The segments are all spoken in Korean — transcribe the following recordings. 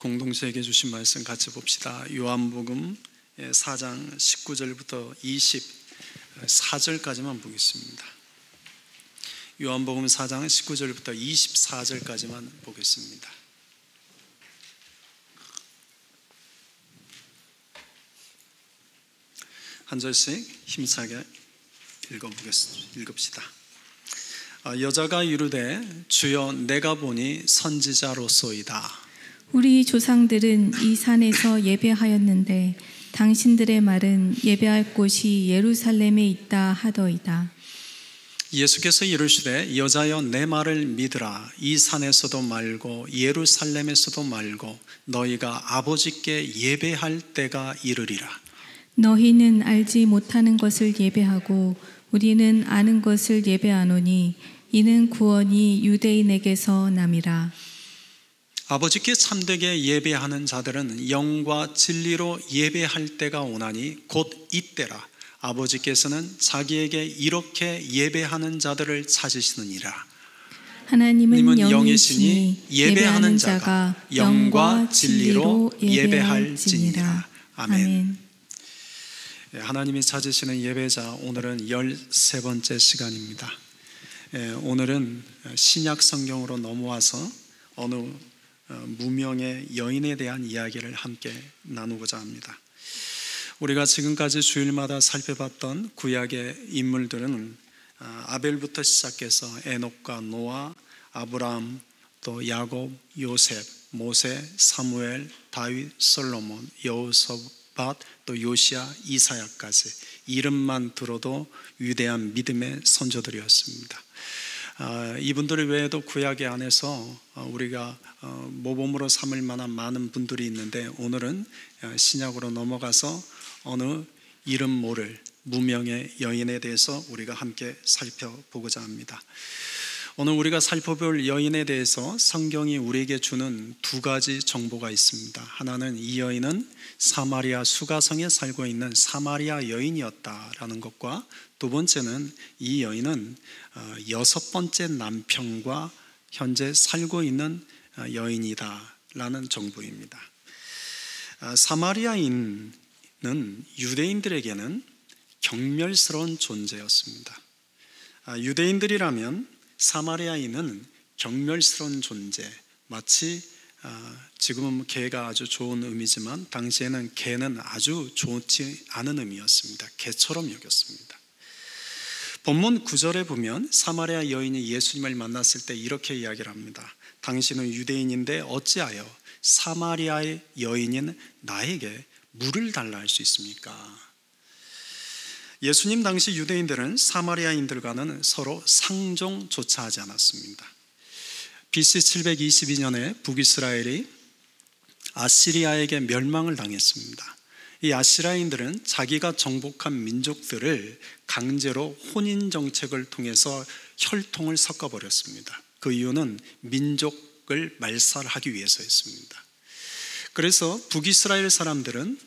공동체에게 주신 말씀 같이 봅시다. 요한복음 4장 19절부터 24절까지만 보겠습니다. 요한복음 4장 19절부터 24절까지만 보겠습니다. 한 절씩 힘차게 읽읍시다. 여자가 이르되 주여 내가 보니 선지자로소이다. 우리 조상들은 이 산에서 예배하였는데 당신들의 말은 예배할 곳이 예루살렘에 있다 하더이다. 예수께서 이르시되 여자여 내 말을 믿으라. 이 산에서도 말고 예루살렘에서도 말고 너희가 아버지께 예배할 때가 이르리라. 너희는 알지 못하는 것을 예배하고 우리는 아는 것을 예배하노니 이는 구원이 유대인에게서 남이라. 아버지께 참되게 예배하는 자들은 영과 진리로 예배할 때가 오나니 곧 이때라. 아버지께서는 자기에게 이렇게 예배하는 자들을 찾으시느니라. 하나님은 영이시니 예배하는 자가 영과 진리로 예배할지니라. 아멘. 하나님이 찾으시는 예배자, 오늘은 13번째 시간입니다. 오늘은 신약 성경으로 넘어와서 어느 무명의 여인에 대한 이야기를 함께 나누고자 합니다. 우리가 지금까지 주일마다 살펴봤던 구약의 인물들은 아벨부터 시작해서 에녹과 노아, 아브라함, 또 야곱, 요셉, 모세, 사무엘, 다윗, 솔로몬, 여호사밧, 또 요시야, 이사야까지 이름만 들어도 위대한 믿음의 선조들이었습니다. 이분들 외에도 구약의 안에서 우리가 모범으로 삼을 만한 많은 분들이 있는데, 오늘은 신약으로 넘어가서 어느 이름 모를 무명의 여인에 대해서 우리가 함께 살펴보고자 합니다. 오늘 우리가 살펴볼 여인에 대해서 성경이 우리에게 주는 두 가지 정보가 있습니다. 하나는 이 여인은 사마리아 수가성에 살고 있는 사마리아 여인이었다라는 것과, 두 번째는 이 여인은 6번째 남편과 현재 살고 있는 여인이다라는 정보입니다. 사마리아인은 유대인들에게는 경멸스러운 존재였습니다. 유대인들이라면 사마리아인은 경멸스러운 존재, 마치 지금은 개가 아주 좋은 의미지만 당시에는 개는 아주 좋지 않은 의미였습니다. 개처럼 여겼습니다. 본문 9절에 보면 사마리아 여인이 예수님을 만났을 때 이렇게 이야기를 합니다. 당신은 유대인인데 어찌하여 사마리아의 여인인 나에게 물을 달라 할 수 있습니까? 예수님 당시 유대인들은 사마리아인들과는 서로 상종조차 하지 않았습니다. BC 722년에 북이스라엘이 아시리아에게 멸망을 당했습니다. 이 아시리아인들은 자기가 정복한 민족들을 강제로 혼인 정책을 통해서 혈통을 섞어버렸습니다. 그 이유는 민족을 말살하기 위해서였습니다. 그래서 북이스라엘 사람들은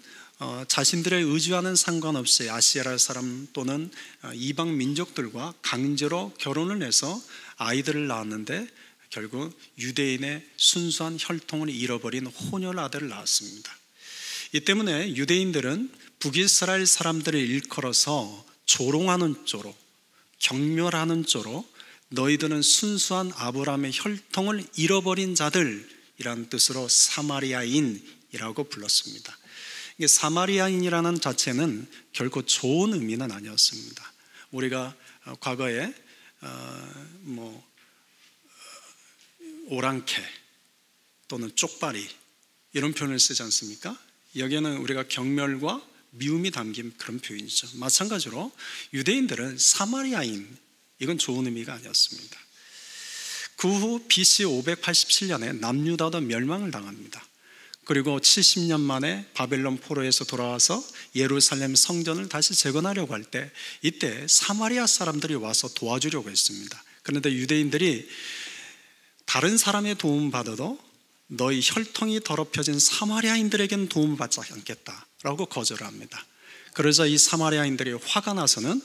자신들의 의지와는 상관없이 아시리아 사람 또는 이방 민족들과 강제로 결혼을 해서 아이들을 낳았는데, 결국 유대인의 순수한 혈통을 잃어버린 혼혈 아들을 낳았습니다. 이 때문에 유대인들은 북이스라엘 사람들을 일컬어서 조롱하는 조로, 경멸하는 조로 너희들은 순수한 아브라함의 혈통을 잃어버린 자들이라는 뜻으로 사마리아인이라고 불렀습니다. 이게 사마리아인이라는 자체는 결코 좋은 의미는 아니었습니다. 우리가 과거에 오랑캐 또는 쪽발이 이런 표현을 쓰지 않습니까? 여기에는 우리가 경멸과 미움이 담긴 그런 표현이죠. 마찬가지로 유대인들은 사마리아인, 이건 좋은 의미가 아니었습니다. 그 후 BC 587년에 남유다도 멸망을 당합니다. 그리고 70년 만에 바벨론 포로에서 돌아와서 예루살렘 성전을 다시 재건하려고 할 때, 이때 사마리아 사람들이 와서 도와주려고 했습니다. 그런데 유대인들이 다른 사람의 도움을 받아도 너희 혈통이 더럽혀진 사마리아인들에게는 도움을 받지 않겠다라고 거절을 합니다. 그러자 이 사마리아인들이 화가 나서는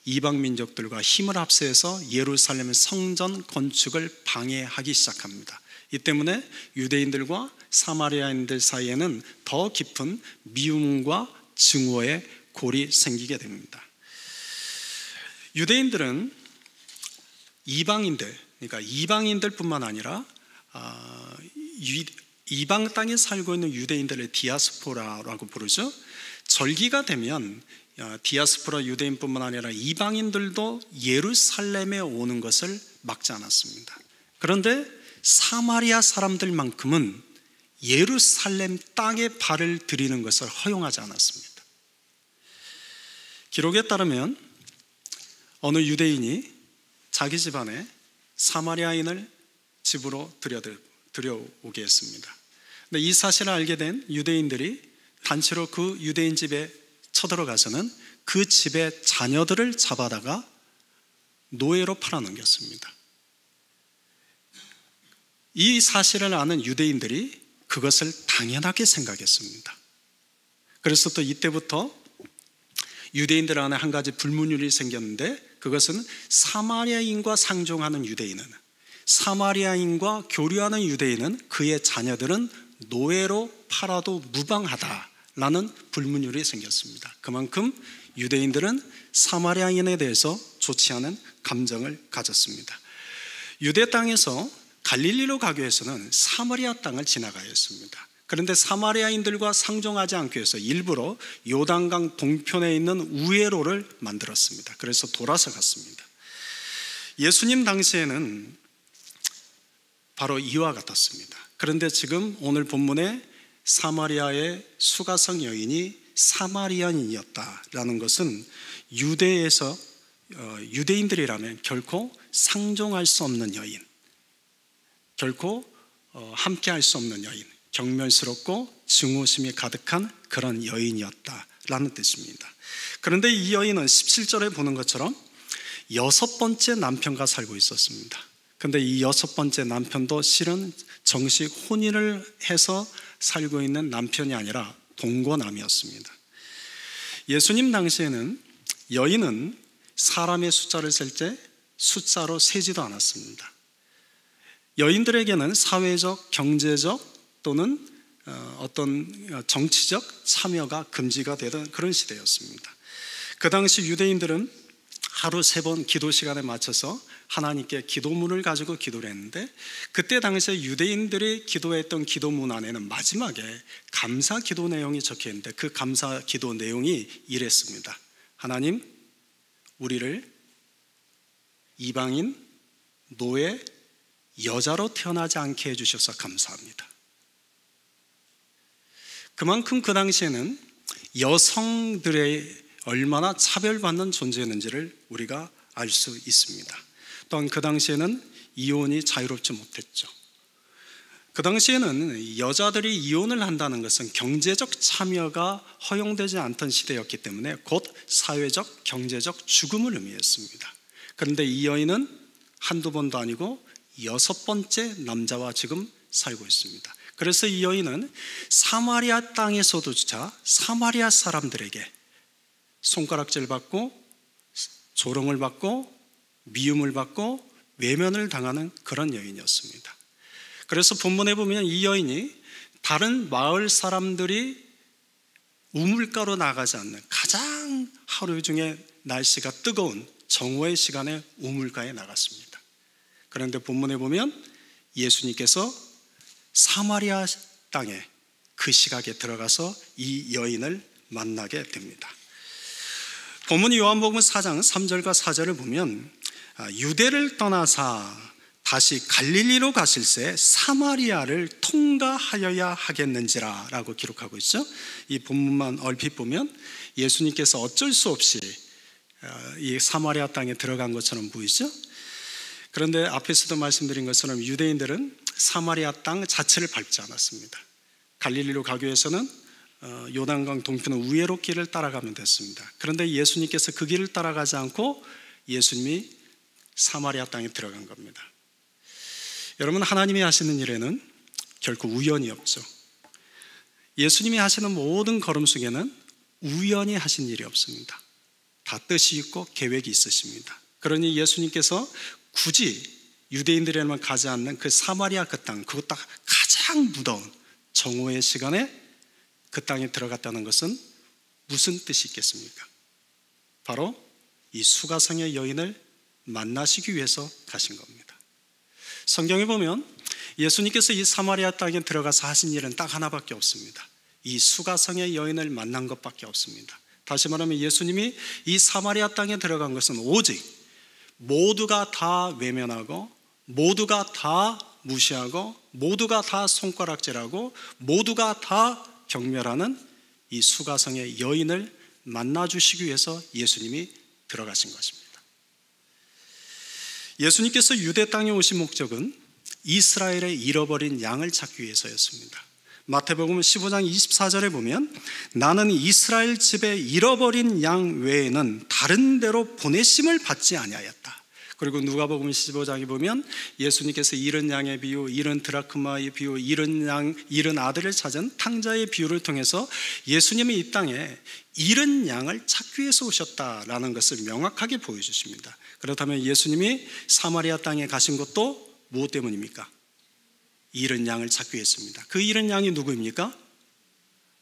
이방 민족들과 힘을 합세해서 예루살렘 성전 건축을 방해하기 시작합니다. 이 때문에 유대인들과 사마리아인들 사이에는 더 깊은 미움과 증오의 골이 생기게 됩니다. 유대인들은 그러니까 이방인들뿐만 아니라 이방 땅에 살고 있는 유대인들의 디아스포라라고 부르죠. 절기가 되면 디아스포라 유대인뿐만 아니라 이방인들도 예루살렘에 오는 것을 막지 않았습니다. 그런데 사마리아 사람들만큼은 예루살렘 땅에 발을 들이는 것을 허용하지 않았습니다. 기록에 따르면 어느 유대인이 자기 집안에 사마리아인을 집으로 들여오게 했습니다. 근데 이 사실을 알게 된 유대인들이 단체로 그 유대인 집에 쳐들어가서는 그 집의 자녀들을 잡아다가 노예로 팔아넘겼습니다. 이 사실을 아는 유대인들이 그것을 당연하게 생각했습니다. 그래서 또 이때부터 유대인들 안에 한 가지 불문율이 생겼는데, 그것은 사마리아인과 상종하는 유대인은, 사마리아인과 교류하는 유대인은 그의 자녀들은 노예로 팔아도 무방하다라는 불문율이 생겼습니다. 그만큼 유대인들은 사마리아인에 대해서 좋지 않은 감정을 가졌습니다. 유대 땅에서 갈릴리로 가기 위해서는 사마리아 땅을 지나가야 했습니다. 그런데 사마리아인들과 상종하지 않기 위해서 일부러 요단강 동편에 있는 우회로를 만들었습니다. 그래서 돌아서 갔습니다. 예수님 당시에는 바로 이와 같았습니다. 그런데 지금 오늘 본문에 사마리아의 수가성 여인이 사마리아인이었다라는 것은 유대에서 유대인들이라면 결코 상종할 수 없는 여인, 결코 함께할 수 없는 여인, 경멸스럽고 증오심이 가득한 그런 여인이었다라는 뜻입니다. 그런데 이 여인은 17절에 보는 것처럼 6번째 남편과 살고 있었습니다. 그런데 이 6번째 남편도 실은 정식 혼인을 해서 살고 있는 남편이 아니라 동거남이었습니다. 예수님 당시에는 여인은 사람의 숫자를 셀 때 숫자로 세지도 않았습니다. 여인들에게는 사회적, 경제적 또는 어떤 정치적 참여가 금지가 되던 그런 시대였습니다. 그 당시 유대인들은 하루 3번 기도 시간에 맞춰서 하나님께 기도문을 가지고 기도를 했는데, 그때 당시에 유대인들이 기도했던 기도문 안에는 마지막에 감사 기도 내용이 적혀 있는데, 그 감사 기도 내용이 이랬습니다. 하나님, 우리를 이방인, 노예, 여자로 태어나지 않게 해주셔서 감사합니다. 그만큼 그 당시에는 여성들의 얼마나 차별받는 존재였는지를 우리가 알 수 있습니다. 또한 그 당시에는 이혼이 자유롭지 못했죠. 그 당시에는 여자들이 이혼을 한다는 것은 경제적 참여가 허용되지 않던 시대였기 때문에 곧 사회적, 경제적 죽음을 의미했습니다. 그런데 이 여인은 한두 번도 아니고 6번째 남자와 지금 살고 있습니다. 그래서 이 여인은 사마리아 땅에서도조차 사마리아 사람들에게 손가락질 받고 조롱을 받고 미움을 받고 외면을 당하는 그런 여인이었습니다. 그래서 본문에 보면 이 여인이 다른 마을 사람들이 우물가로 나가지 않는, 가장 하루 중에 날씨가 뜨거운 정오의 시간에 우물가에 나갔습니다. 그런데 본문에 보면 예수님께서 사마리아 땅에 그 시각에 들어가서 이 여인을 만나게 됩니다. 본문 요한복음 4장 3절과 4절을 보면 유대를 떠나사 다시 갈릴리로 가실새 사마리아를 통과하여야 하겠는지라 라고 기록하고 있죠. 이 본문만 얼핏 보면 예수님께서 어쩔 수 없이 이 사마리아 땅에 들어간 것처럼 보이죠. 그런데 앞에서도 말씀드린 것처럼 유대인들은 사마리아 땅 자체를 밟지 않았습니다. 갈릴리로 가기 위해서는 요단강 동편 우회로 길을 따라가면 됐습니다. 그런데 예수님께서 그 길을 따라가지 않고 예수님이 사마리아 땅에 들어간 겁니다. 여러분, 하나님이 하시는 일에는 결코 우연이 없죠. 예수님이 하시는 모든 걸음 속에는 우연히 하신 일이 없습니다. 다 뜻이 있고 계획이 있으십니다. 그러니 예수님께서 굳이 유대인들이라면 가지 않는 그 사마리아 그 땅, 그것 딱 가장 무더운 정오의 시간에 그 땅에 들어갔다는 것은 무슨 뜻이 있겠습니까? 바로 이 수가성의 여인을 만나시기 위해서 가신 겁니다. 성경에 보면 예수님께서 이 사마리아 땅에 들어가서 하신 일은 딱 하나밖에 없습니다. 이 수가성의 여인을 만난 것밖에 없습니다. 다시 말하면 예수님이 이 사마리아 땅에 들어간 것은 오직 모두가 다 외면하고 모두가 다 무시하고 모두가 다 손가락질하고 모두가 다 경멸하는 이 수가성의 여인을 만나주시기 위해서 예수님이 들어가신 것입니다. 예수님께서 유대 땅에 오신 목적은 이스라엘의 잃어버린 양을 찾기 위해서였습니다. 마태복음 15장 24절에 보면 나는 이스라엘 집에 잃어버린 양 외에는 다른 데로 보내심을 받지 아니하였다. 그리고 누가복음 15장에 보면 예수님께서 잃은 양의 비유, 잃은 드라크마의 비유, 잃은 아들을 찾은 탕자의 비유를 통해서 예수님이 이 땅에 잃은 양을 찾기 위해서 오셨다라는 것을 명확하게 보여주십니다. 그렇다면 예수님이 사마리아 땅에 가신 것도 무엇 때문입니까? 잃은 양을 찾기 위해서입니다. 그 잃은 양이 누구입니까?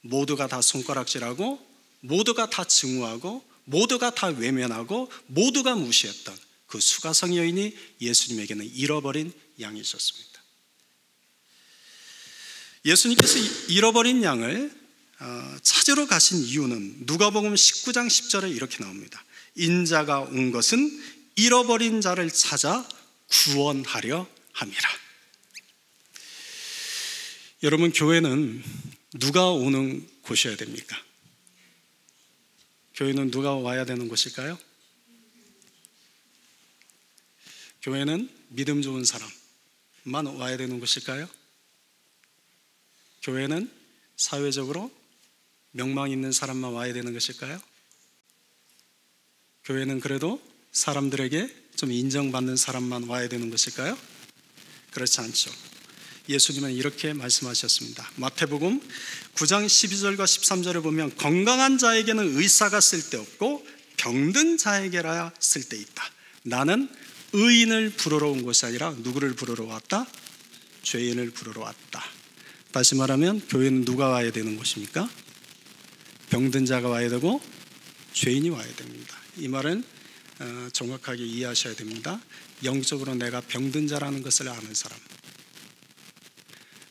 모두가 다 손가락질하고 모두가 다 증오하고 모두가 다 외면하고 모두가 무시했던 그 수가성 여인이 예수님에게는 잃어버린 양이셨습니다. 예수님께서 잃어버린 양을 찾으러 가신 이유는 누가복음 19장 10절에 이렇게 나옵니다. 인자가 온 것은 잃어버린 자를 찾아 구원하려 함이라. 여러분, 교회는 누가 오는 곳이어야 됩니까? 교회는 누가 와야 되는 곳일까요? 교회는 믿음 좋은 사람만 와야 되는 곳일까요? 교회는 사회적으로 명망 있는 사람만 와야 되는 것일까요? 교회는 그래도 사람들에게 좀 인정받는 사람만 와야 되는 것일까요? 그렇지 않죠. 예수님은 이렇게 말씀하셨습니다. 마태복음 9장 12절과 13절에 보면 건강한 자에게는 의사가 쓸데없고 병든 자에게라 쓸데있다. 나는 의인을 부르러 온 것이 아니라 누구를 부르러 왔다? 죄인을 부르러 왔다. 다시 말하면 교회는 누가 와야 되는 곳입니까? 병든 자가 와야 되고 죄인이 와야 됩니다. 이 말은 정확하게 이해하셔야 됩니다. 영적으로 내가 병든 자라는 것을 아는 사람,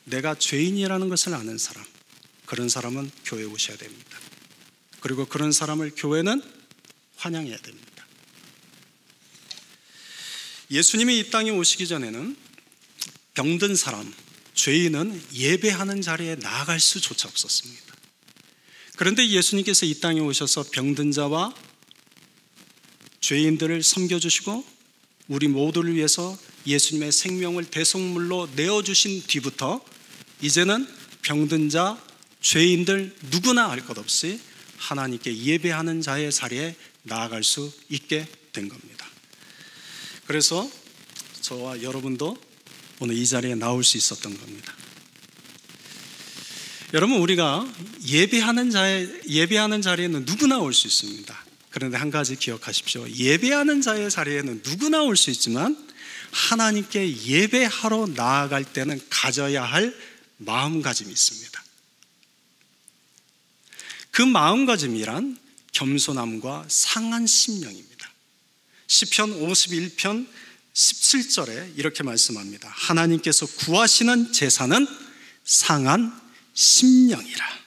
내가 죄인이라는 것을 아는 사람, 그런 사람은 교회에 오셔야 됩니다. 그리고 그런 사람을 교회는 환영해야 됩니다. 예수님이 이 땅에 오시기 전에는 병든 사람, 죄인은 예배하는 자리에 나아갈 수조차 없었습니다. 그런데 예수님께서 이 땅에 오셔서 병든 자와 죄인들을 섬겨주시고 우리 모두를 위해서 예수님의 생명을 대속물로 내어주신 뒤부터 이제는 병든 자, 죄인들 누구나 알 것 없이 하나님께 예배하는 자의 자리에 나아갈 수 있게 된 겁니다. 그래서 저와 여러분도 오늘 이 자리에 나올 수 있었던 겁니다. 여러분, 우리가 예배하는 자리에는 누구나 올 수 있습니다. 그런데 한 가지 기억하십시오. 예배하는 자의 자리에는 누구나 올 수 있지만 하나님께 예배하러 나아갈 때는 가져야 할 마음가짐이 있습니다. 그 마음가짐이란 겸손함과 상한 심령입니다. 시편 51편 17절에 이렇게 말씀합니다. 하나님께서 구하시는 제사는 상한 심령이라.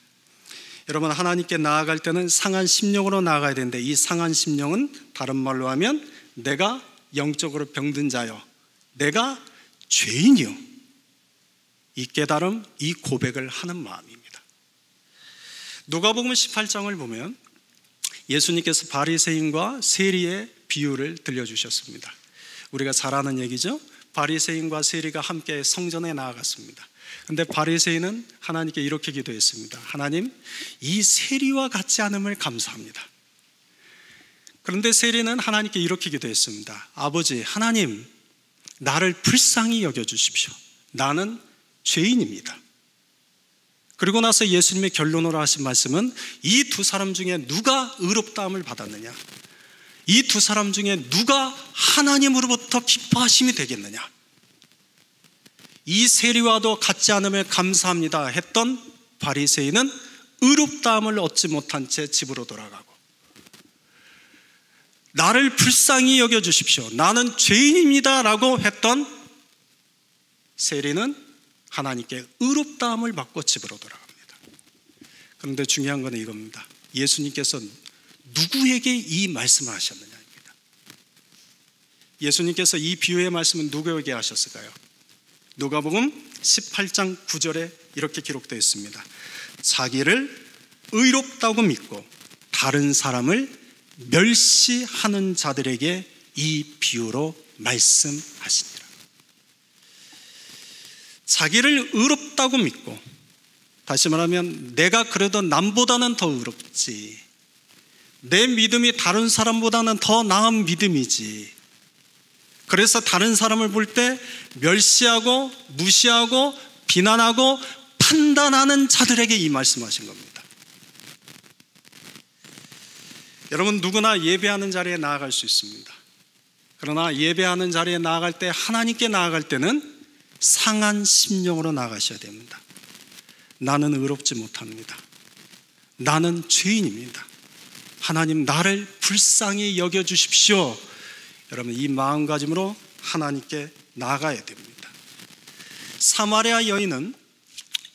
여러분, 하나님께 나아갈 때는 상한 심령으로 나아가야 되는데 이 상한 심령은 다른 말로 하면 내가 영적으로 병든 자요, 내가 죄인이요, 이 깨달음, 이 고백을 하는 마음입니다. 누가복음 18장을 보면 예수님께서 바리새인과 세리의 비유를 들려주셨습니다. 우리가 잘 아는 얘기죠. 바리새인과 세리가 함께 성전에 나아갔습니다. 그런데 바리새인은 하나님께 이렇게 기도했습니다. 하나님, 이 세리와 같지 않음을 감사합니다. 그런데 세리는 하나님께 이렇게 기도했습니다. 아버지 하나님, 나를 불쌍히 여겨주십시오. 나는 죄인입니다. 그리고 나서 예수님의 결론으로 하신 말씀은 이 두 사람 중에 누가 의롭다함을 받았느냐, 이 두 사람 중에 누가 하나님으로부터 기뻐하심이 되겠느냐, 이 세리와도 같지 않음을 감사합니다 했던 바리새인은 의롭다함을 얻지 못한 채 집으로 돌아가고, 나를 불쌍히 여겨주십시오, 나는 죄인입니다 라고 했던 세리는 하나님께 의롭다함을 받고 집으로 돌아갑니다. 그런데 중요한 건 이겁니다. 예수님께서 누구에게 이 말씀을 하셨느냐입니다. 예수님께서 이 비유의 말씀은 누구에게 하셨을까요? 누가복음 18장 9절에 이렇게 기록되어 있습니다. 자기를 의롭다고 믿고 다른 사람을 멸시하는 자들에게 이 비유로 말씀하시니라. 자기를 의롭다고 믿고, 다시 말하면 내가 그래도 남보다는 더 의롭지, 내 믿음이 다른 사람보다는 더 나은 믿음이지, 그래서 다른 사람을 볼 때 멸시하고 무시하고 비난하고 판단하는 자들에게 이 말씀하신 겁니다. 여러분, 누구나 예배하는 자리에 나아갈 수 있습니다. 그러나 예배하는 자리에 나아갈 때, 하나님께 나아갈 때는 상한 심령으로 나아가셔야 됩니다. 나는 의롭지 못합니다. 나는 죄인입니다. 하나님, 나를 불쌍히 여겨주십시오. 여러분, 이 마음가짐으로 하나님께 나아가야 됩니다. 사마리아 여인은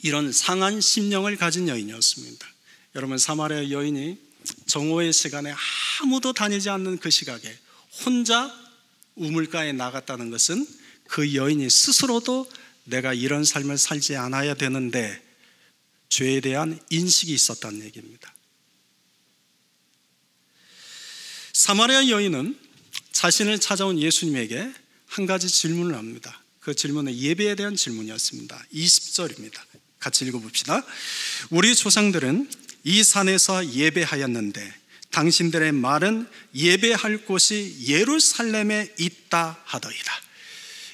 이런 상한 심령을 가진 여인이었습니다. 여러분, 사마리아 여인이 정오의 시간에 아무도 다니지 않는 그 시각에 혼자 우물가에 나갔다는 것은 그 여인이 스스로도 내가 이런 삶을 살지 않아야 되는데 죄에 대한 인식이 있었다는 얘기입니다. 사마리아 여인은 자신을 찾아온 예수님에게 한 가지 질문을 합니다. 그 질문은 예배에 대한 질문이었습니다. 20절입니다. 같이 읽어봅시다. 우리 조상들은 이 산에서 예배하였는데 당신들의 말은 예배할 곳이 예루살렘에 있다 하더이다.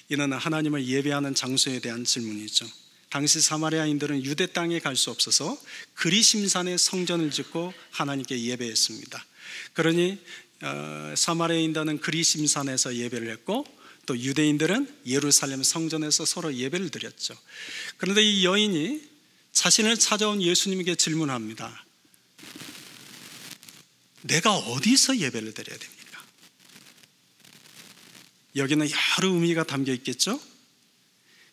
이는 하나님을 예배하는 장소에 대한 질문이죠. 당시 사마리아인들은 유대 땅에 갈 수 없어서 그리심산에 성전을 짓고 하나님께 예배했습니다. 그러니 사마리아인들은 그리심산에서 예배를 했고, 또 유대인들은 예루살렘 성전에서 서로 예배를 드렸죠. 그런데 이 여인이 자신을 찾아온 예수님에게 질문합니다. 내가 어디서 예배를 드려야 됩니까? 여기는 여러 의미가 담겨 있겠죠?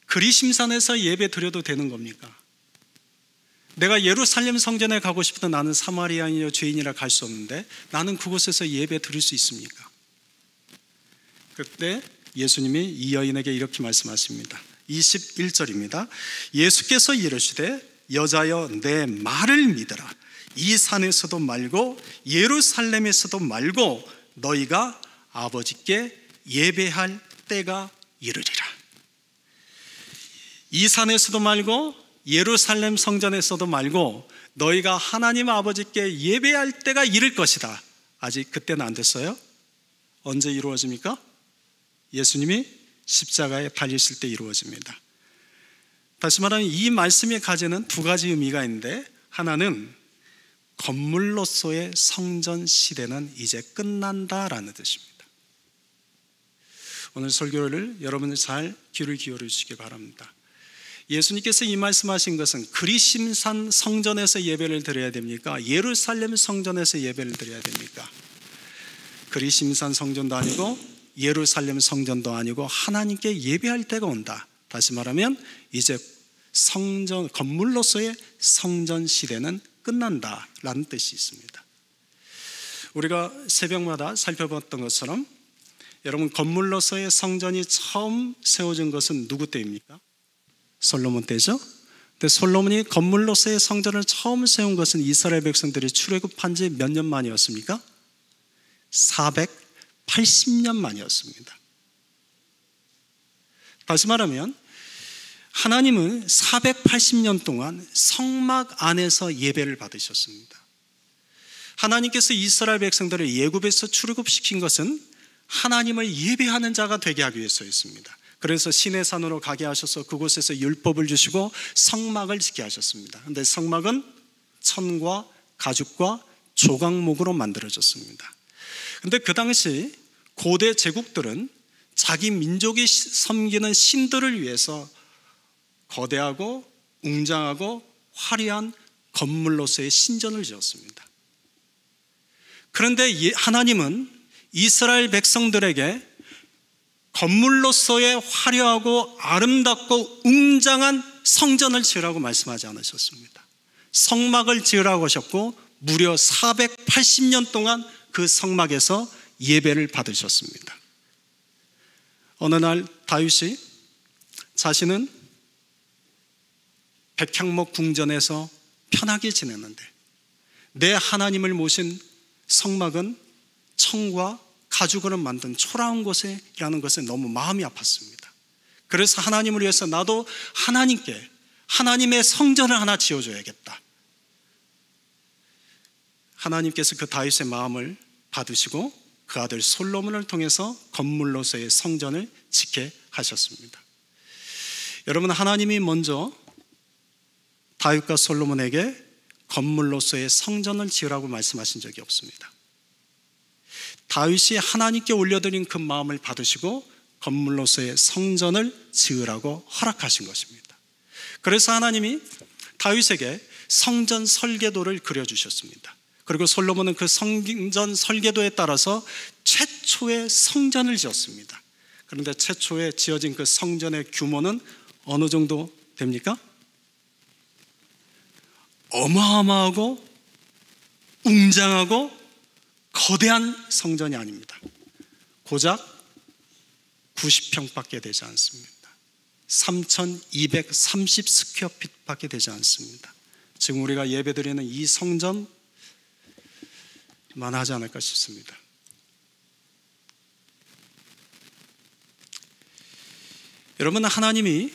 그리심산에서 예배 드려도 되는 겁니까? 내가 예루살렘 성전에 가고 싶어도 나는 사마리아인이요 죄인이라 갈 수 없는데 나는 그곳에서 예배 드릴 수 있습니까? 그때 예수님이 이 여인에게 이렇게 말씀하십니다. 21절입니다. 예수께서 이르시되 여자여 내 말을 믿으라. 이 산에서도 말고 예루살렘에서도 말고 너희가 아버지께 예배할 때가 이르리라. 이 산에서도 말고 예루살렘 성전에서도 말고 너희가 하나님 아버지께 예배할 때가 이를 것이다. 아직 그때는 안 됐어요. 언제 이루어집니까? 예수님이 십자가에 달리실 때 이루어집니다. 다시 말하면 이 말씀이 가지는 두 가지 의미가 있는데, 하나는 건물로서의 성전 시대는 이제 끝난다라는 뜻입니다. 오늘 설교를 여러분들 잘 귀를 기울여 주시기 바랍니다. 예수님께서 이 말씀하신 것은 그리심산 성전에서 예배를 드려야 됩니까? 예루살렘 성전에서 예배를 드려야 됩니까? 그리심산 성전도 아니고 예루살렘 성전도 아니고 하나님께 예배할 때가 온다. 다시 말하면 이제 성전, 건물로서의 성전 시대는 끝난다라는 뜻이 있습니다. 우리가 새벽마다 살펴봤던 것처럼 여러분, 건물로서의 성전이 처음 세워진 것은 누구 때입니까? 솔로몬 때죠. 근데 솔로몬이 건물로서의 성전을 처음 세운 것은 이스라엘 백성들이 출애굽한 지 몇 년 만이었습니까? 480년 만이었습니다. 다시 말하면 하나님은 480년 동안 성막 안에서 예배를 받으셨습니다. 하나님께서 이스라엘 백성들을 예굽에서 출애굽시킨 것은 하나님을 예배하는 자가 되게 하기 위해서였습니다. 그래서 시내산으로 가게 하셔서 그곳에서 율법을 주시고 성막을 짓게 하셨습니다. 그런데 성막은 천과 가죽과 조각목으로 만들어졌습니다. 그런데 그 당시 고대 제국들은 자기 민족이 섬기는 신들을 위해서 거대하고 웅장하고 화려한 건물로서의 신전을 지었습니다. 그런데 하나님은 이스라엘 백성들에게 건물로서의 화려하고 아름답고 웅장한 성전을 지으라고 말씀하지 않으셨습니다. 성막을 지으라고 하셨고 무려 480년 동안 그 성막에서 예배를 받으셨습니다. 어느 날 다윗이 자신은 백향목 궁전에서 편하게 지내는데 내 하나님을 모신 성막은 청과 가죽으로 만든 초라한 곳이라는 것에 너무 마음이 아팠습니다. 그래서 하나님을 위해서 나도 하나님께 하나님의 성전을 하나 지어줘야겠다. 하나님께서 그 다윗의 마음을 받으시고 그 아들 솔로몬을 통해서 건물로서의 성전을 짓게 하셨습니다. 여러분, 하나님이 먼저 다윗과 솔로몬에게 건물로서의 성전을 지으라고 말씀하신 적이 없습니다. 다윗이 하나님께 올려드린 그 마음을 받으시고 건물로서의 성전을 지으라고 허락하신 것입니다. 그래서 하나님이 다윗에게 성전 설계도를 그려주셨습니다. 그리고 솔로몬은 그 성전 설계도에 따라서 최초의 성전을 지었습니다. 그런데 최초에 지어진 그 성전의 규모는 어느 정도 됩니까? 어마어마하고 웅장하고 거대한 성전이 아닙니다. 고작 90평밖에 되지 않습니다. 3230 스퀘어핏밖에 되지 않습니다. 지금 우리가 예배드리는 이 성전만 하지 않을까 싶습니다. 여러분, 하나님이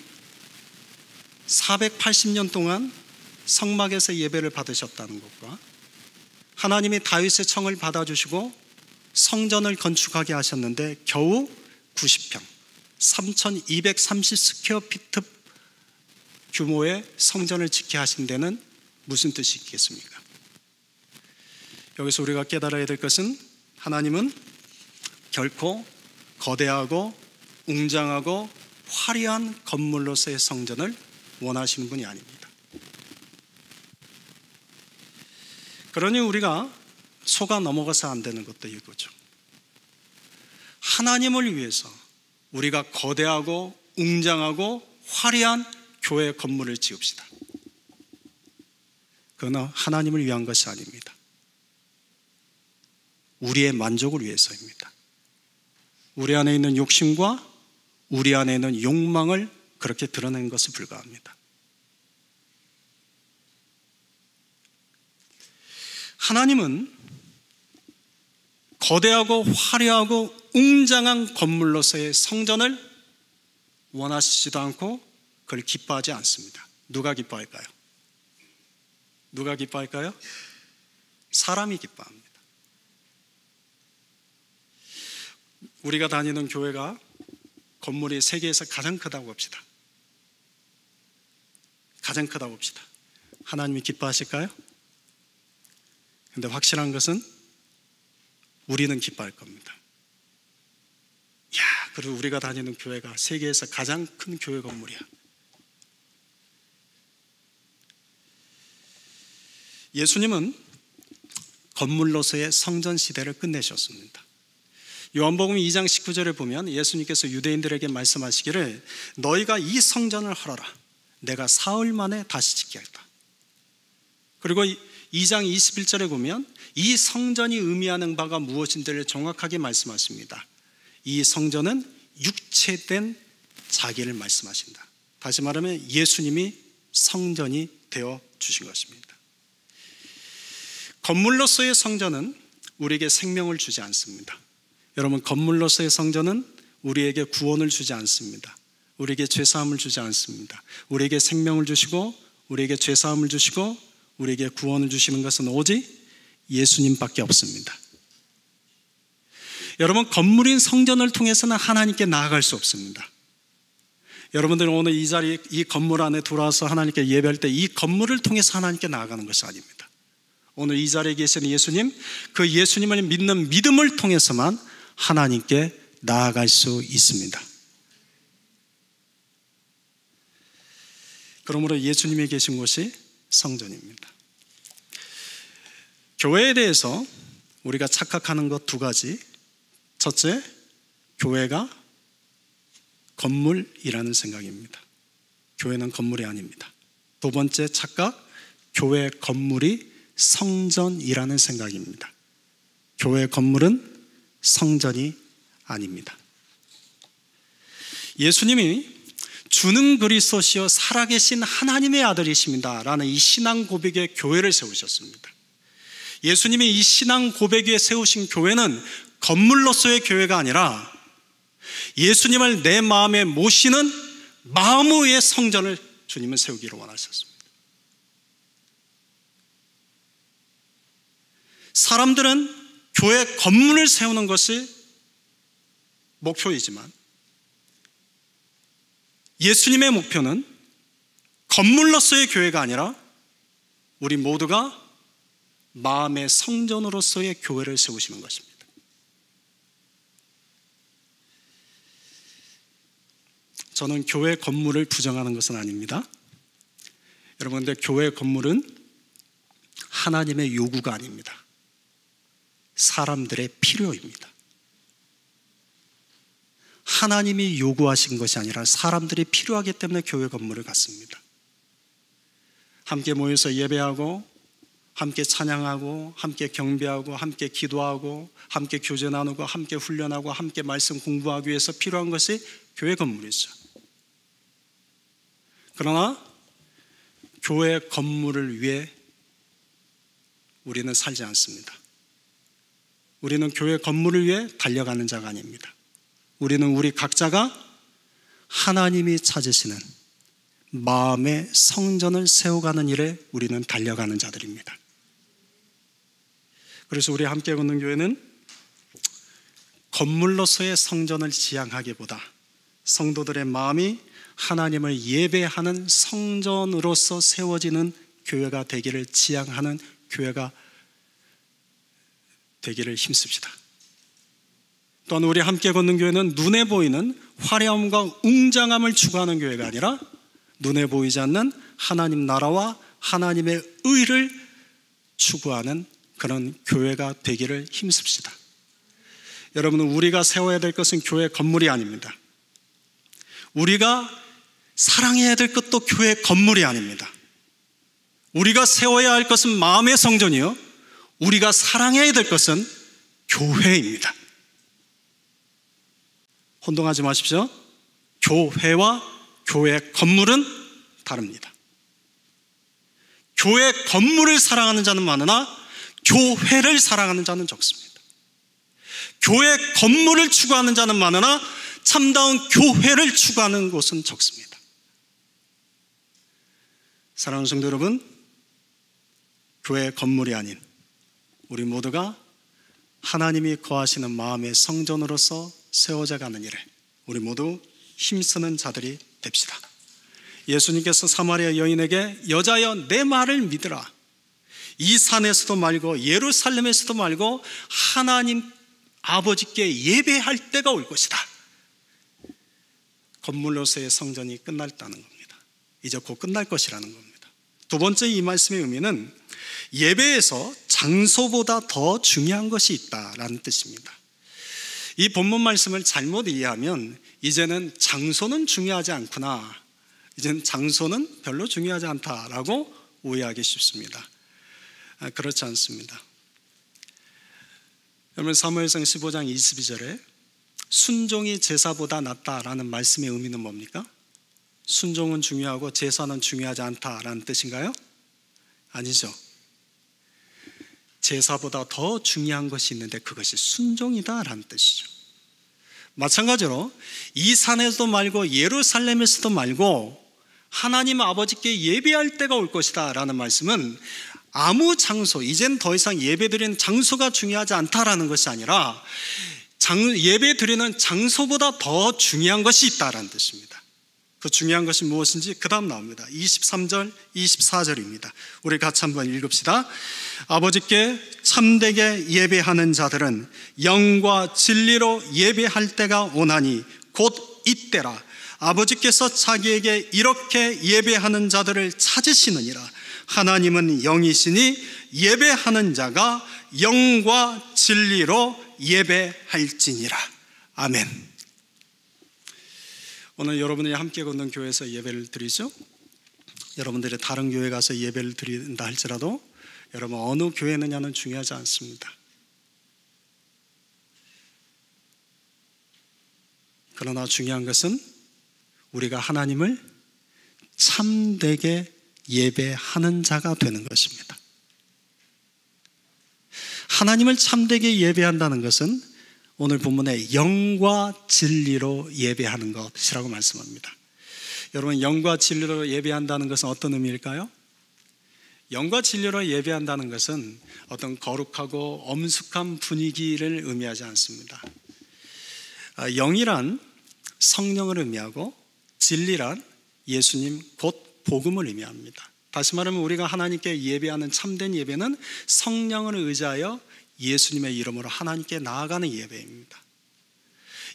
480년 동안 성막에서 예배를 받으셨다는 것과 하나님이 다윗의 청을 받아주시고 성전을 건축하게 하셨는데 겨우 90평 3230 스퀘어피트 규모의 성전을 짓게 하신 데는 무슨 뜻이 있겠습니까? 여기서 우리가 깨달아야 될 것은 하나님은 결코 거대하고 웅장하고 화려한 건물로서의 성전을 원하시는 분이 아닙니다. 그러니 우리가 속아 넘어가서 안 되는 것도 이거죠. 하나님을 위해서 우리가 거대하고 웅장하고 화려한 교회 건물을 지읍시다. 그러나 하나님을 위한 것이 아닙니다. 우리의 만족을 위해서입니다. 우리 안에 있는 욕심과 우리 안에 있는 욕망을 그렇게 드러낸 것에 불과합니다. 하나님은 거대하고 화려하고 웅장한 건물로서의 성전을 원하시지도 않고 그걸 기뻐하지 않습니다. 누가 기뻐할까요? 누가 기뻐할까요? 사람이 기뻐합니다. 우리가 다니는 교회가 건물이 세계에서 가장 크다고 봅시다. 가장 크다고 봅시다. 하나님이 기뻐하실까요? 근데 확실한 것은 우리는 기뻐할 겁니다. 야, 그리고 우리가 다니는 교회가 세계에서 가장 큰 교회 건물이야. 예수님은 건물로서의 성전 시대를 끝내셨습니다. 요한복음 2장 19절에 보면 예수님께서 유대인들에게 말씀하시기를 너희가 이 성전을 헐어라. 내가 사흘 만에 다시 짓게 할다. 그리고 2장 21절에 보면 이 성전이 의미하는 바가 무엇인지를 정확하게 말씀하십니다. 이 성전은 육체된 자기를 말씀하신다. 다시 말하면 예수님이 성전이 되어 주신 것입니다. 건물로서의 성전은 우리에게 생명을 주지 않습니다. 여러분, 건물로서의 성전은 우리에게 구원을 주지 않습니다. 우리에게 죄사함을 주지 않습니다. 우리에게 생명을 주시고 우리에게 죄사함을 주시고 우리에게 구원을 주시는 것은 오직 예수님밖에 없습니다. 여러분, 건물인 성전을 통해서는 하나님께 나아갈 수 없습니다. 여러분들은 오늘 이 자리, 이 건물 안에 들어와서 하나님께 예배할 때 이 건물을 통해서 하나님께 나아가는 것이 아닙니다. 오늘 이 자리에 계시는 예수님, 그 예수님을 믿는 믿음을 통해서만 하나님께 나아갈 수 있습니다. 그러므로 예수님이 계신 곳이 성전입니다. 교회에 대해서 우리가 착각하는 것 두 가지. 첫째, 교회가 건물이라는 생각입니다. 교회는 건물이 아닙니다. 두 번째 착각, 교회 건물이 성전이라는 생각입니다. 교회 건물은 성전이 아닙니다. 예수님이 주는 그리스도시요 살아계신 하나님의 아들이십니다 라는 이 신앙 고백에 교회를 세우셨습니다. 예수님이 이 신앙 고백 위에 세우신 교회는 건물로서의 교회가 아니라 예수님을 내 마음에 모시는 마음의 성전을 주님은 세우기를 원하셨습니다. 사람들은 교회 건물을 세우는 것이 목표이지만 예수님의 목표는 건물로서의 교회가 아니라 우리 모두가 마음의 성전으로서의 교회를 세우시는 것입니다. 저는 교회 건물을 부정하는 것은 아닙니다. 여러분들, 교회 건물은 하나님의 요구가 아닙니다. 사람들의 필요입니다. 하나님이 요구하신 것이 아니라 사람들이 필요하기 때문에 교회 건물을 갖습니다. 함께 모여서 예배하고, 함께 찬양하고, 함께 경배하고, 함께 기도하고, 함께 교제 나누고, 함께 훈련하고, 함께 말씀 공부하기 위해서 필요한 것이 교회 건물이죠. 그러나 교회 건물을 위해 우리는 살지 않습니다. 우리는 교회 건물을 위해 달려가는 자가 아닙니다. 우리는 우리 각자가 하나님이 찾으시는 마음의 성전을 세워가는 일에 우리는 달려가는 자들입니다. 그래서 우리 함께 걷는 교회는 건물로서의 성전을 지향하기보다 성도들의 마음이 하나님을 예배하는 성전으로서 세워지는 교회가 되기를 지향하는 교회가 되기를 힘씁시다. 또한 우리 함께 걷는 교회는 눈에 보이는 화려함과 웅장함을 추구하는 교회가 아니라 눈에 보이지 않는 하나님 나라와 하나님의 의를 추구하는 그런 교회가 되기를 힘씁시다. 여러분, 우리가 세워야 될 것은 교회 건물이 아닙니다. 우리가 사랑해야 될 것도 교회 건물이 아닙니다. 우리가 세워야 할 것은 마음의 성전이요, 우리가 사랑해야 될 것은 교회입니다. 혼동하지 마십시오. 교회와 교회 건물은 다릅니다. 교회 건물을 사랑하는 자는 많으나 교회를 사랑하는 자는 적습니다. 교회 건물을 추구하는 자는 많으나 참다운 교회를 추구하는 곳은 적습니다. 사랑하는 성도 여러분, 교회 건물이 아닌 우리 모두가 하나님이 거하시는 마음의 성전으로서 세워져 가는 일에 우리 모두 힘쓰는 자들이 됩시다. 예수님께서 사마리아 여인에게 여자여 내 말을 믿으라. 이 산에서도 말고 예루살렘에서도 말고 하나님 아버지께 예배할 때가 올 것이다. 건물로서의 성전이 끝났다는 겁니다. 이제 곧 끝날 것이라는 겁니다. 두 번째, 이 말씀의 의미는 예배에서 장소보다 더 중요한 것이 있다라는 뜻입니다. 이 본문 말씀을 잘못 이해하면 이제는 장소는 중요하지 않구나, 이제는 장소는 별로 중요하지 않다라고 오해하기 쉽습니다. 그렇지 않습니다. 여러분, 사무엘상 15장 22절에 순종이 제사보다 낫다라는 말씀의 의미는 뭡니까? 순종은 중요하고 제사는 중요하지 않다라는 뜻인가요? 아니죠. 제사보다 더 중요한 것이 있는데 그것이 순종이다라는 뜻이죠. 마찬가지로 이 산에서도 말고 예루살렘에서도 말고 하나님 아버지께 예배할 때가 올 것이다 라는 말씀은 아무 장소, 이젠 더 이상 예배드리는 장소가 중요하지 않다라는 것이 아니라 예배드리는 장소보다 더 중요한 것이 있다라는 뜻입니다. 그 중요한 것이 무엇인지 그 다음 나옵니다. 23절, 24절입니다. 우리 같이 한번 읽읍시다. 아버지께 참되게 예배하는 자들은 영과 진리로 예배할 때가 오나니 곧 이때라. 아버지께서 자기에게 이렇게 예배하는 자들을 찾으시느니라. 하나님은 영이시니 예배하는 자가 영과 진리로 예배할지니라. 아멘. 오늘 여러분이 함께 걷는 교회에서 예배를 드리죠. 여러분들이 다른 교회 가서 예배를 드린다 할지라도 여러분 어느 교회느냐는 중요하지 않습니다. 그러나 중요한 것은 우리가 하나님을 참되게 예배하는 자가 되는 것입니다. 하나님을 참되게 예배한다는 것은 오늘 본문에 영과 진리로 예배하는 것이라고 말씀합니다. 여러분, 영과 진리로 예배한다는 것은 어떤 의미일까요? 영과 진리로 예배한다는 것은 어떤 거룩하고 엄숙한 분위기를 의미하지 않습니다. 영이란 성령을 의미하고 진리란 예수님 곧 복음을 의미합니다. 다시 말하면 우리가 하나님께 예배하는 참된 예배는 성령을 의지하여 예수님의 이름으로 하나님께 나아가는 예배입니다.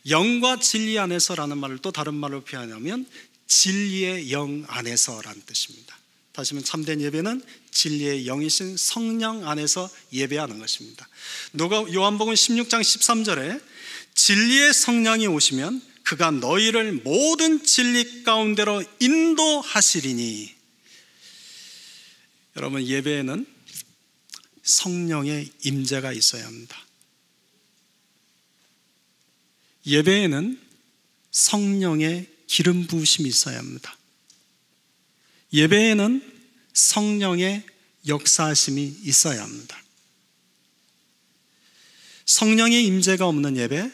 영과 진리 안에서라는 말을 또 다른 말로 표현하면 진리의 영 안에서라는 뜻입니다. 다시 말하면 참된 예배는 진리의 영이신 성령 안에서 예배하는 것입니다. 요한복음 16장 13절에 진리의 성령이 오시면 그가 너희를 모든 진리 가운데로 인도하시리니. 여러분, 예배에는 성령의 임재가 있어야 합니다. 예배에는 성령의 기름 부으심이 있어야 합니다. 예배에는 성령의 역사하심이 있어야 합니다. 성령의 임재가 없는 예배,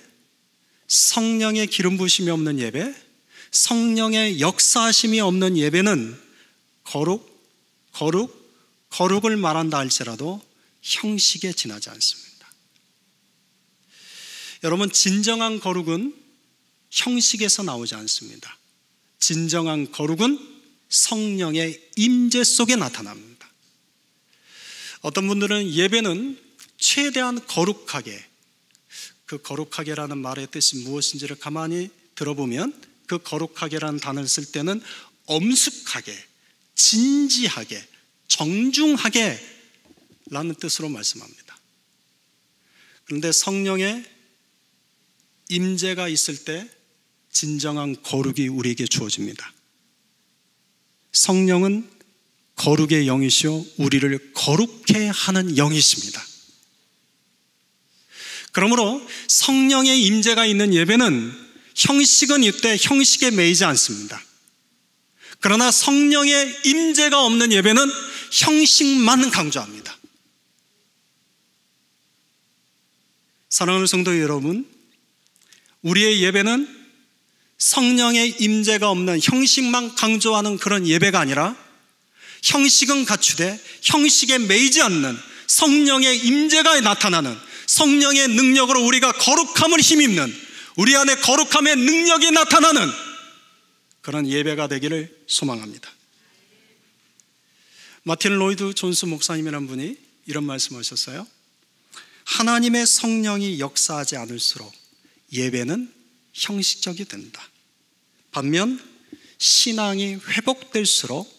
성령의 기름 부으심이 없는 예배, 성령의 역사하심이 없는 예배는 거룩을 말한다 할지라도 형식에 지나지 않습니다. 여러분, 진정한 거룩은 형식에서 나오지 않습니다. 진정한 거룩은 성령의 임재 속에 나타납니다. 어떤 분들은 예배는 최대한 거룩하게, 그 거룩하게라는 말의 뜻이 무엇인지를 가만히 들어보면 그 거룩하게라는 단어를 쓸 때는 엄숙하게, 진지하게, 정중하게 라는 뜻으로 말씀합니다. 그런데 성령의 임재가 있을 때 진정한 거룩이 우리에게 주어집니다. 성령은 거룩의 영이시오 우리를 거룩해 하는 영이십니다. 그러므로 성령의 임재가 있는 예배는 형식은 이때 형식에 매이지 않습니다. 그러나 성령의 임재가 없는 예배는 형식만 강조합니다. 사랑하는 성도 여러분, 우리의 예배는 성령의 임재가 없는 형식만 강조하는 그런 예배가 아니라 형식은 갖추되 형식에 매이지 않는 성령의 임재가 나타나는 성령의 능력으로 우리가 거룩함을 힘입는 우리 안에 거룩함의 능력이 나타나는 그런 예배가 되기를 소망합니다. 마틴 로이드 존스 목사님이라는 분이 이런 말씀하셨어요. 하나님의 성령이 역사하지 않을수록 예배는 형식적이 된다. 반면 신앙이 회복될수록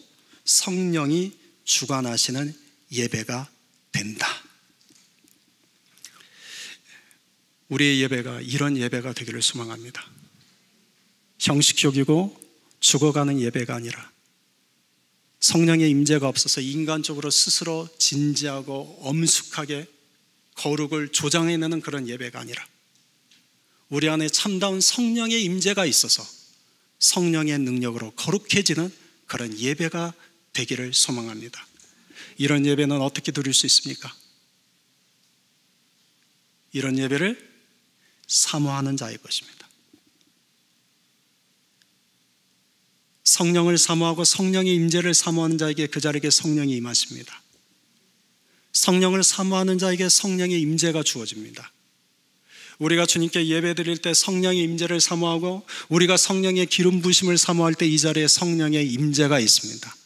성령이 주관하시는 예배가 된다. 우리의 예배가 이런 예배가 되기를 소망합니다. 형식적이고 죽어가는 예배가 아니라 성령의 임재가 없어서 인간적으로 스스로 진지하고 엄숙하게 거룩을 조장해내는 그런 예배가 아니라 우리 안에 참다운 성령의 임재가 있어서 성령의 능력으로 거룩해지는 그런 예배가 되기를 소망합니다. 이런 예배는 어떻게 드릴 수 있습니까? 이런 예배를 사모하는 자의 것입니다. 성령을 사모하고 성령의 임재를 사모하는 자에게 그 자리에 성령이 임하십니다. 성령을 사모하는 자에게 성령의 임재가 주어집니다. 우리가 주님께 예배 드릴 때 성령의 임재를 사모하고 우리가 성령의 기름 부으심을 사모할 때 이 자리에 성령의 임재가 있습니다.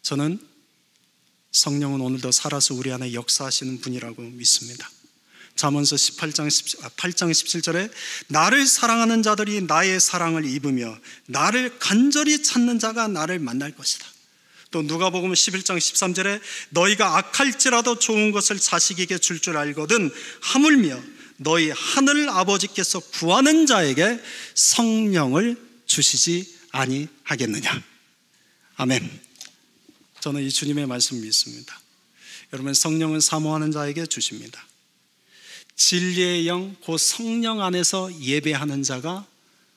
저는 성령은 오늘도 살아서 우리 안에 역사하시는 분이라고 믿습니다. 잠언서 8장 17절에 나를 사랑하는 자들이 나의 사랑을 입으며 나를 간절히 찾는 자가 나를 만날 것이다. 또 누가복음 11장 13절에 너희가 악할지라도 좋은 것을 자식에게 줄 줄 알거든 하물며 너희 하늘 아버지께서 구하는 자에게 성령을 주시지 아니하겠느냐. 아멘. 저는 이 주님의 말씀을 믿습니다. 여러분, 성령은 사모하는 자에게 주십니다. 진리의 영, 그 성령 안에서 예배하는 자가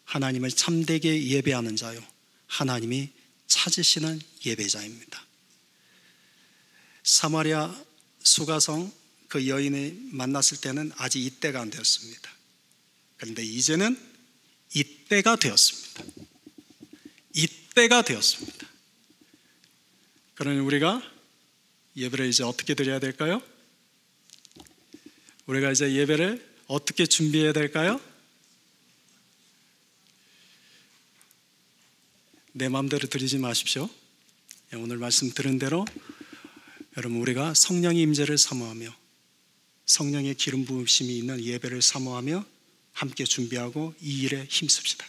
하나님을 참되게 예배하는 자요, 하나님이 찾으시는 예배자입니다. 사마리아 수가성 그 여인을 만났을 때는 아직 이때가 안 되었습니다. 그런데 이제는 이때가 되었습니다. 이때가 되었습니다. 그러니 우리가 예배를 이제 어떻게 드려야 될까요? 우리가 이제 예배를 어떻게 준비해야 될까요? 내 마음대로 드리지 마십시오. 오늘 말씀 들은 대로 여러분, 우리가 성령의 임재를 사모하며 성령의 기름 부으심이 있는 예배를 사모하며 함께 준비하고 이 일에 힘씁시다.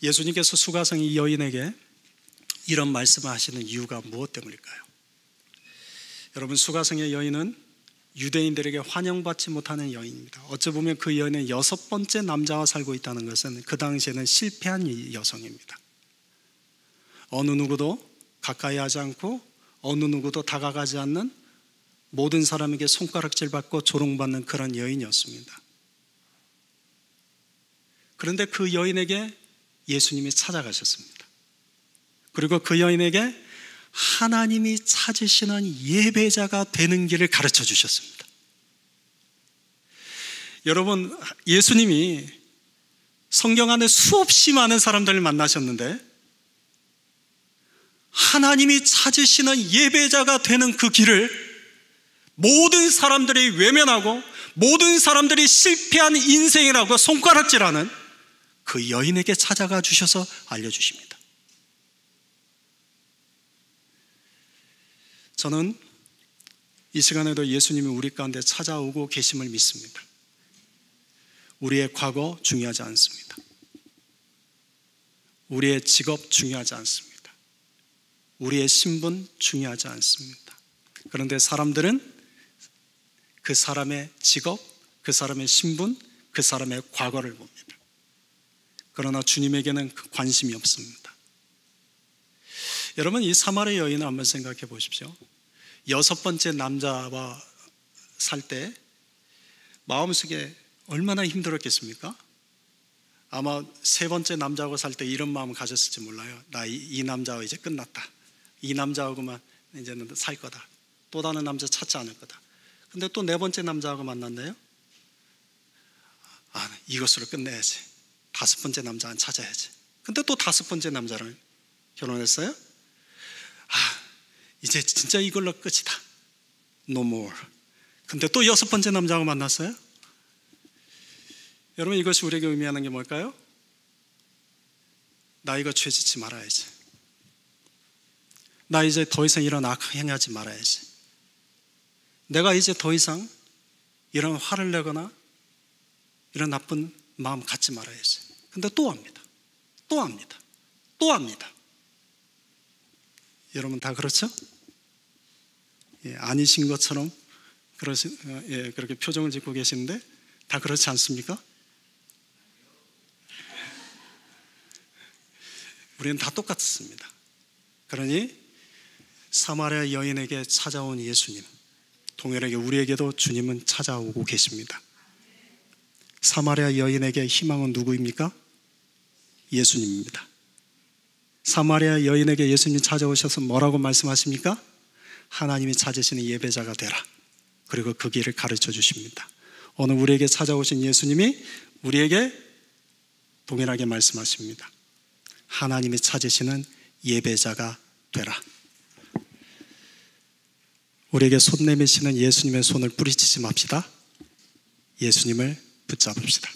예수님께서 수가성 이 여인에게 이런 말씀을 하시는 이유가 무엇 때문일까요? 여러분, 수가성의 여인은 유대인들에게 환영받지 못하는 여인입니다. 어찌 보면 그 여인은 6번째 남자와 살고 있다는 것은 그 당시에는 실패한 여성입니다. 어느 누구도 가까이 하지 않고 어느 누구도 다가가지 않는, 모든 사람에게 손가락질 받고 조롱받는 그런 여인이었습니다. 그런데 그 여인에게 예수님이 찾아가셨습니다. 그리고 그 여인에게 하나님이 찾으시는 예배자가 되는 길을 가르쳐 주셨습니다. 여러분, 예수님이 성경 안에 수없이 많은 사람들을 만나셨는데 하나님이 찾으시는 예배자가 되는 그 길을 모든 사람들이 외면하고 모든 사람들이 실패한 인생이라고 손가락질하는 그 여인에게 찾아가 주셔서 알려주십니다. 저는 이 시간에도 예수님이 우리 가운데 찾아오고 계심을 믿습니다. 우리의 과거 중요하지 않습니다. 우리의 직업 중요하지 않습니다. 우리의 신분 중요하지 않습니다. 그런데 사람들은 그 사람의 직업, 그 사람의 신분, 그 사람의 과거를 봅니다. 그러나 주님에게는 그 관심이 없습니다. 여러분, 이 사마리아 여인을 한번 생각해 보십시오. 6번째 남자와 살 때 마음속에 얼마나 힘들었겠습니까? 아마 3번째 남자하고 살 때 이런 마음을 가졌을지 몰라요. 나 이 남자와 이제 끝났다. 이 남자하고만 이제는 살 거다. 또 다른 남자 찾지 않을 거다. 근데 또 4번째 남자하고 만났네요. 이것으로 끝내야지. 5번째 남자는 찾아야지. 근데 또 5번째 남자랑 결혼했어요. 이제 진짜 이걸로 끝이다. No more. 근데 또 6번째 남자하고 만났어요. 여러분, 이것이 우리에게 의미하는 게 뭘까요? 나 이거 죄 짓지 말아야지. 나 이제 더 이상 이런 악 행하지 말아야지. 내가 이제 더 이상 이런 화를 내거나 이런 나쁜 마음 갖지 말아야지. 근데 또 합니다. 또 합니다. 또 합니다. 여러분 다 그렇죠? 아니신 것처럼 그렇게 표정을 짓고 계시는데 다 그렇지 않습니까? 우리는 다 똑같습니다. 그러니 사마리아 여인에게 찾아온 예수님, 동일하게 우리에게도 주님은 찾아오고 계십니다. 사마리아 여인에게 희망은 누구입니까? 예수님입니다. 사마리아 여인에게 예수님이 찾아오셔서 뭐라고 말씀하십니까? 하나님이 찾으시는 예배자가 되라. 그리고 그 길을 가르쳐 주십니다. 오늘 우리에게 찾아오신 예수님이 우리에게 동일하게 말씀하십니다. 하나님이 찾으시는 예배자가 되라. 우리에게 손 내미시는 예수님의 손을 뿌리치지 맙시다. 예수님을 붙잡읍시다.